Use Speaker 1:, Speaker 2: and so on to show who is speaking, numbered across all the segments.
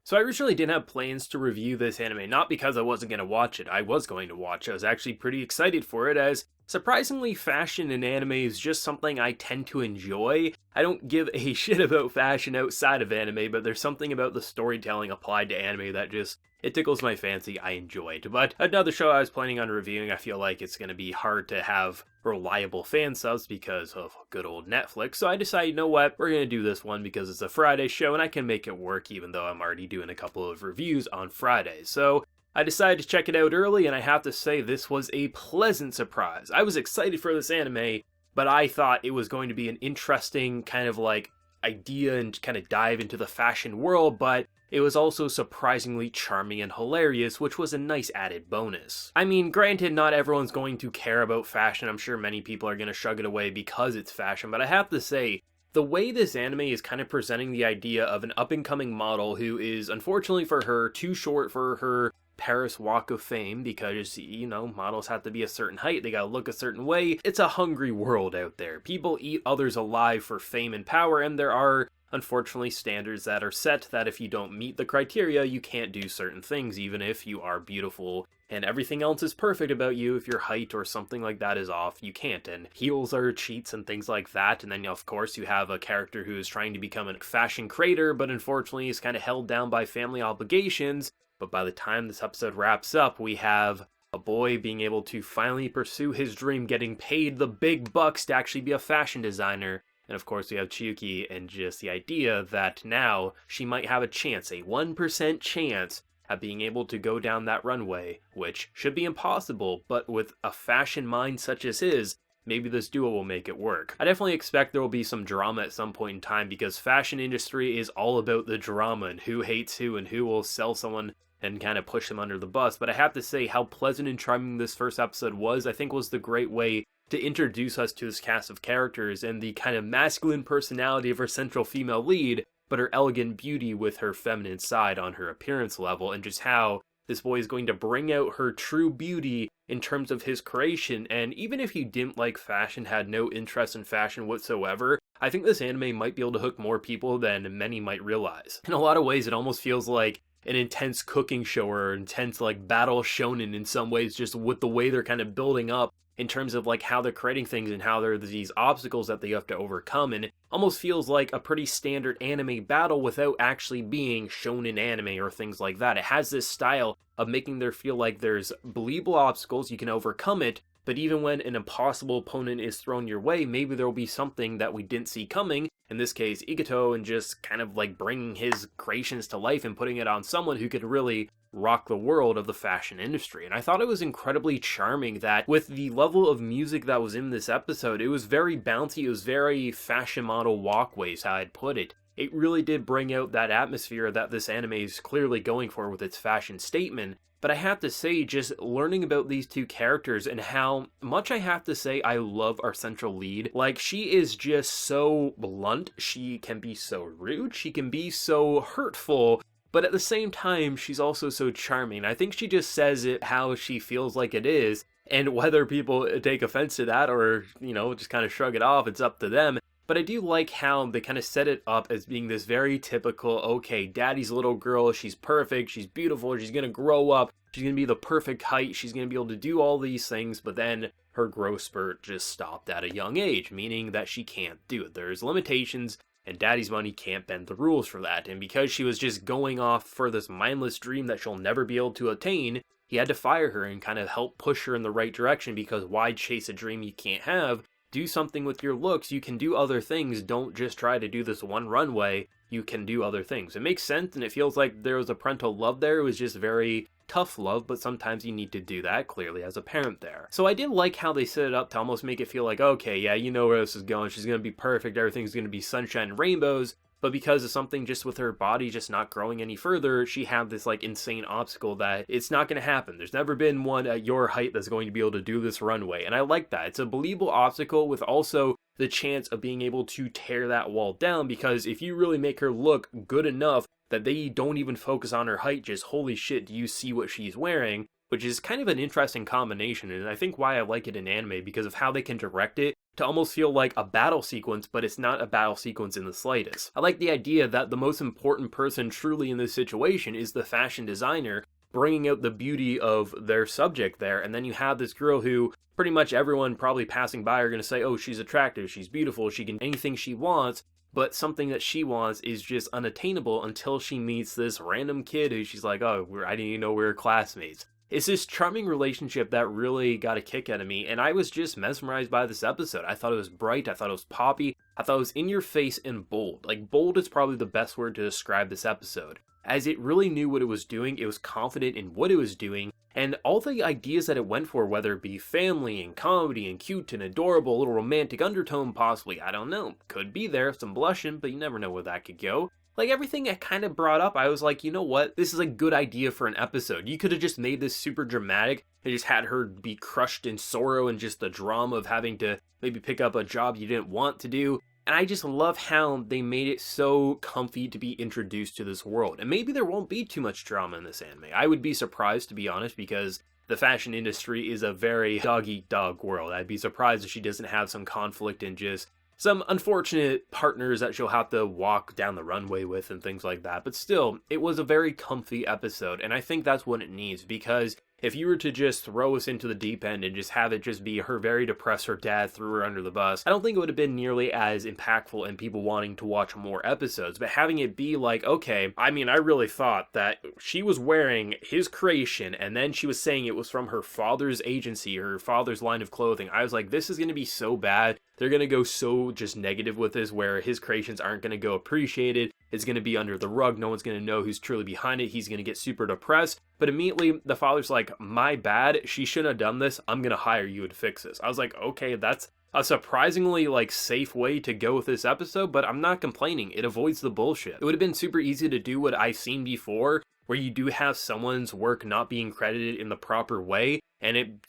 Speaker 1: So I originally didn't have plans to review this anime, not because I wasn't going to watch it. I was going to watch it. I was actually pretty excited for it, as surprisingly, fashion in anime is just something I tend to enjoy. I don't give a shit about fashion outside of anime, but there's something about the storytelling applied to anime that just, it tickles my fancy. I enjoy it. But another show I was planning on reviewing, I feel like it's going to be hard to have reliable fan subs because of good old Netflix. So I decided, you know what, we're going to do this one because it's a Friday show and I can make it work even though I'm already doing a couple of reviews on Fridays. So I decided to check it out early, and I have to say this was a pleasant surprise. I was excited for this anime, but I thought it was going to be an interesting kind of like idea and kind of dive into the fashion world, but it was also surprisingly charming and hilarious, which was a nice added bonus. I mean, granted, not everyone's going to care about fashion. I'm sure many people are going to shrug it away because it's fashion, but I have to say, the way this anime is kind of presenting the idea of an up-and-coming model who is, unfortunately for her, too short for her Paris Walk of Fame because, you know, models have to be a certain height, they gotta look a certain way. It's a hungry world out there. People eat others alive for fame and power, and there are, unfortunately, standards that are set that if you don't meet the criteria, you can't do certain things, even if you are beautiful and everything else is perfect about you. If your height or something like that is off, you can't, and heels are cheats and things like that. And then, of course, you have a character who is trying to become a fashion creator, but unfortunately is kind of held down by family obligations. But by the time this episode wraps up, we have a boy being able to finally pursue his dream, getting paid the big bucks to actually be a fashion designer. And of course, we have Chiyuki and just the idea that now she might have a chance, a 1% chance, at being able to go down that runway, which should be impossible, but with a fashion mind such as his, maybe this duo will make it work. I definitely expect there will be some drama at some point in time because fashion industry is all about the drama and who hates who and who will sell someone and kind of push them under the bus. But I have to say how pleasant and charming this first episode was, I think was the great way to introduce us to this cast of characters and the kind of masculine personality of our central female lead, but her elegant beauty with her feminine side on her appearance level, and just how this boy is going to bring out her true beauty in terms of his creation. And even if you didn't like fashion, had no interest in fashion whatsoever, I think this anime might be able to hook more people than many might realize. In a lot of ways, it almost feels like an intense cooking show or intense like battle shonen in some ways, just with the way they're kind of building up in terms of like how they're creating things and how there are these obstacles that they have to overcome, and it almost feels like a pretty standard anime battle without actually being shonen anime or things like that. It has this style of making there feel like there's believable obstacles, you can overcome it, but even when an impossible opponent is thrown your way, maybe there will be something that we didn't see coming, in this case Iketo, and just kind of like bringing his creations to life and putting it on someone who could really rock the world of the fashion industry. And I thought it was incredibly charming that with the level of music that was in this episode, it was very bouncy, it was very fashion model walkways, how I'd put it. It really did bring out that atmosphere that this anime is clearly going for with its fashion statement. But I have to say, just learning about these two characters and how much I have to say I love our central lead. Like, she is just so blunt, she can be so rude, she can be so hurtful, but at the same time, she's also so charming. I think she just says it how she feels like it is, and whether people take offense to that or, you know, just kind of shrug it off, it's up to them. But I do like how they kind of set it up as being this very typical, okay, daddy's little girl, she's perfect, she's beautiful, she's gonna grow up, she's gonna be the perfect height, she's gonna be able to do all these things, but then her growth spurt just stopped at a young age, meaning that she can't do it. There's limitations, and daddy's money can't bend the rules for that. And because she was just going off for this mindless dream that she'll never be able to attain, he had to fire her and kind of help push her in the right direction, because why chase a dream you can't have? Do something with your looks, you can do other things, don't just try to do this one runway, you can do other things. It makes sense, and it feels like there was a parental love there. It was just very tough love, but sometimes you need to do that, clearly, as a parent there. So I did like how they set it up to almost make it feel like, okay, yeah, you know where this is going, she's gonna be perfect, everything's gonna be sunshine and rainbows, but because of something just with her body just not growing any further, she had this like insane obstacle that it's not going to happen. There's never been one at your height that's going to be able to do this runway, and I like that. It's a believable obstacle with also the chance of being able to tear that wall down, because if you really make her look good enough that they don't even focus on her height, just holy shit, do you see what she's wearing? Which is kind of an interesting combination, and I think why I like it in anime, because of how they can direct it. to almost feel like a battle sequence, but it's not a battle sequence in the slightest. I like the idea that the most important person truly in this situation is the fashion designer, bringing out the beauty of their subject there, and then you have this girl who pretty much everyone probably passing by are going to say, oh, she's attractive, she's beautiful, she can do anything she wants, but something that she wants is just unattainable until she meets this random kid who she's like, oh, I didn't even know we were classmates. It's this charming relationship that really got a kick out of me, and I was just mesmerized by this episode. I thought it was bright, I thought it was poppy, I thought it was in your face and bold. Like, bold is probably the best word to describe this episode, as it really knew what it was doing, it was confident in what it was doing, and all the ideas that it went for, whether it be family and comedy and cute and adorable, a little romantic undertone possibly, I don't know, could be there, some blushing, but you never know where that could go. Like, everything it kind of brought up, I was like, you know what, this is a good idea for an episode. You could have just made this super dramatic and just had her be crushed in sorrow and just the drama of having to maybe pick up a job you didn't want to do. And I just love how they made it so comfy to be introduced to this world. And maybe there won't be too much drama in this anime. I would be surprised, to be honest, because the fashion industry is a very dog-eat-dog world. I'd be surprised if she doesn't have some conflict and just some unfortunate partners that she'll have to walk down the runway with and things like that. But still, it was a very comfy episode, and I think that's what it needs, because if you were to just throw us into the deep end and just have it just be her very depressed, her dad threw her under the bus, I don't think it would have been nearly as impactful and people wanting to watch more episodes. But having it be like, okay, I mean, I really thought that she was wearing his creation and then she was saying it was from her father's agency, her father's line of clothing. I was like, this is going to be so bad. They're going to go so just negative with this, where his creations aren't going to go appreciated. It's going to be under the rug. No one's going to know who's truly behind it. He's going to get super depressed. But immediately the father's like, my bad. She shouldn't have done this. I'm going to hire you to fix this. I was like, okay, that's a surprisingly safe way to go with this episode, but I'm not complaining. It avoids the bullshit. It would have been super easy to do what I've seen before, where you do have someone's work not being credited in the proper way, and an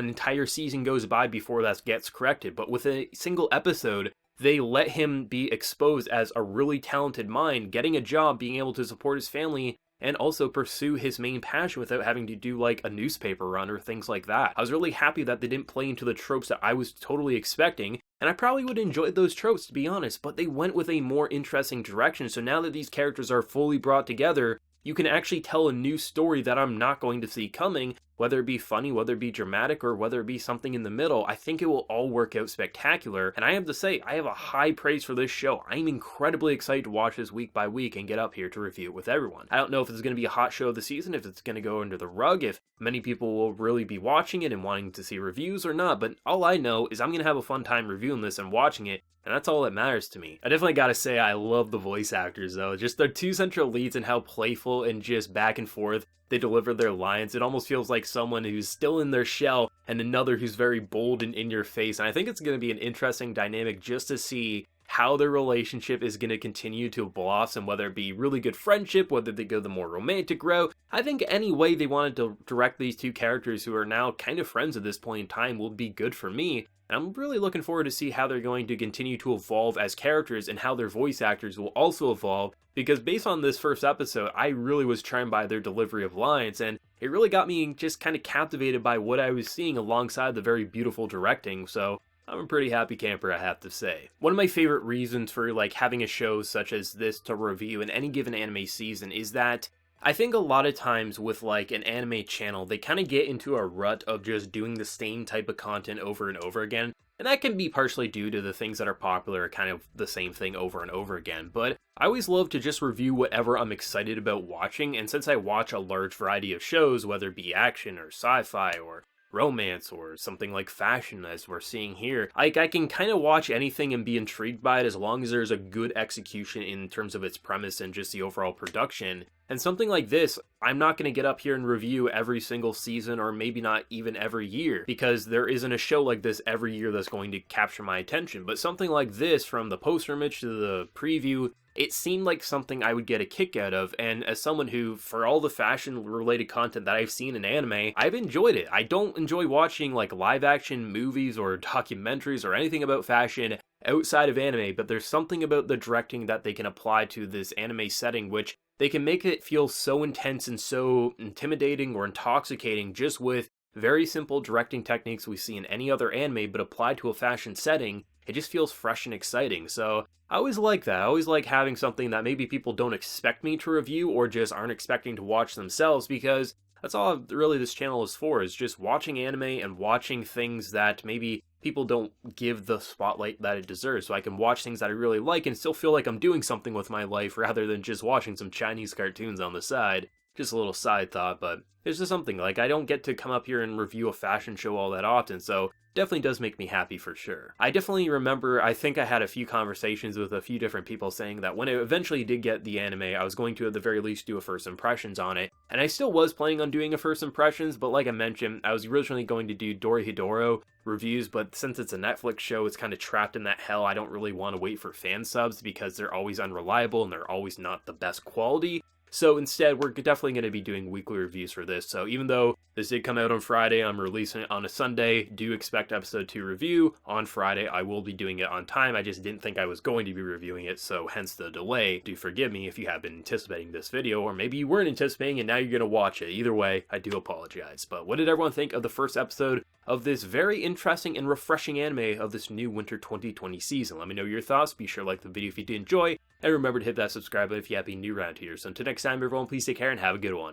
Speaker 1: entire season goes by before that gets corrected. But with a single episode, they let him be exposed as a really talented mind, getting a job, being able to support his family, and also pursue his main passion without having to do a newspaper run or things like that. I was really happy that they didn't play into the tropes that I was totally expecting, and I probably would enjoy those tropes, to be honest, but they went with a more interesting direction. So now that these characters are fully brought together, you can actually tell a new story that I'm not going to see coming, whether it be funny, whether it be dramatic, or whether it be something in the middle. I think it will all work out spectacular, and I have to say, I have a high praise for this show. I'm incredibly excited to watch this week by week and get up here to review it with everyone. I don't know if it's going to be a hot show of the season, if it's going to go under the rug, if many people will really be watching it and wanting to see reviews or not, but all I know is I'm going to have a fun time reviewing this and watching it, and that's all that matters to me. I definitely gotta say, I love the voice actors though. Just their two central leads and how playful and just back and forth they deliver their lines. It almost feels like someone who's still in their shell and another who's very bold and in your face. And I think it's going to be an interesting dynamic just to see how their relationship is going to continue to blossom, whether it be really good friendship, whether they go the more romantic route. I think any way they wanted to direct these two characters who are now kind of friends at this point in time will be good for me. And I'm really looking forward to see how they're going to continue to evolve as characters and how their voice actors will also evolve, because based on this first episode, I really was charmed by their delivery of lines, and it really got me just kind of captivated by what I was seeing alongside the very beautiful directing. So I'm a pretty happy camper, I have to say. One of my favorite reasons for having a show such as this to review in any given anime season is that I think a lot of times with an anime channel, they kind of get into a rut of just doing the same type of content over and over again. And that can be partially due to the things that are popular are kind of the same thing over and over again. But I always love to just review whatever I'm excited about watching. And since I watch a large variety of shows, whether it be action or sci-fi or romance or something like fashion as we're seeing here, I can kind of watch anything and be intrigued by it as long as there's a good execution in terms of its premise and just the overall production. And something like this, I'm not going to get up here and review every single season, or maybe not even every year, because there isn't a show like this every year that's going to capture my attention. But something like this, from the poster image to the preview, it seemed like something I would get a kick out of, and as someone who, for all the fashion-related content that I've seen in anime, I've enjoyed it. I don't enjoy watching live-action movies or documentaries or anything about fashion outside of anime, but there's something about the directing that they can apply to this anime setting, which they can make it feel so intense and so intimidating or intoxicating just with very simple directing techniques we see in any other anime but applied to a fashion setting, it just feels fresh and exciting. So I always like that. I always like having something that maybe people don't expect me to review or just aren't expecting to watch themselves, because that's all really this channel is for, is just watching anime and watching things that maybe people don't give the spotlight that it deserves. So I can watch things that I really like and still feel like I'm doing something with my life rather than just watching some Chinese cartoons on the side. Just a little side thought, but it's just something, like, I don't get to come up here and review a fashion show all that often, so definitely does make me happy for sure. I definitely remember, I think I had a few conversations with a few different people saying that when I eventually did get the anime, I was going to at the very least do a first impressions on it, and I still was planning on doing a first impressions, but like I mentioned, I was originally going to do Dorohedoro reviews, but since it's a Netflix show, it's kind of trapped in that hell. I don't really want to wait for fan subs because they're always unreliable and they're always not the best quality. So instead, we're definitely going to be doing weekly reviews for this. So even though this did come out on Friday, I'm releasing it on a Sunday. Do expect episode 2 review on Friday. I will be doing it on time. I just didn't think I was going to be reviewing it, so hence the delay. Do forgive me if you have been anticipating this video, or maybe you weren't anticipating and now you're going to watch it. Either way, I do apologize. But what did everyone think of the first episode of this very interesting and refreshing anime of this new winter 2020 season? Let me know your thoughts. Be sure to like the video if you did enjoy, and remember to hit that subscribe button if you have been new around here. So until next time, everyone, please take care and have a good one.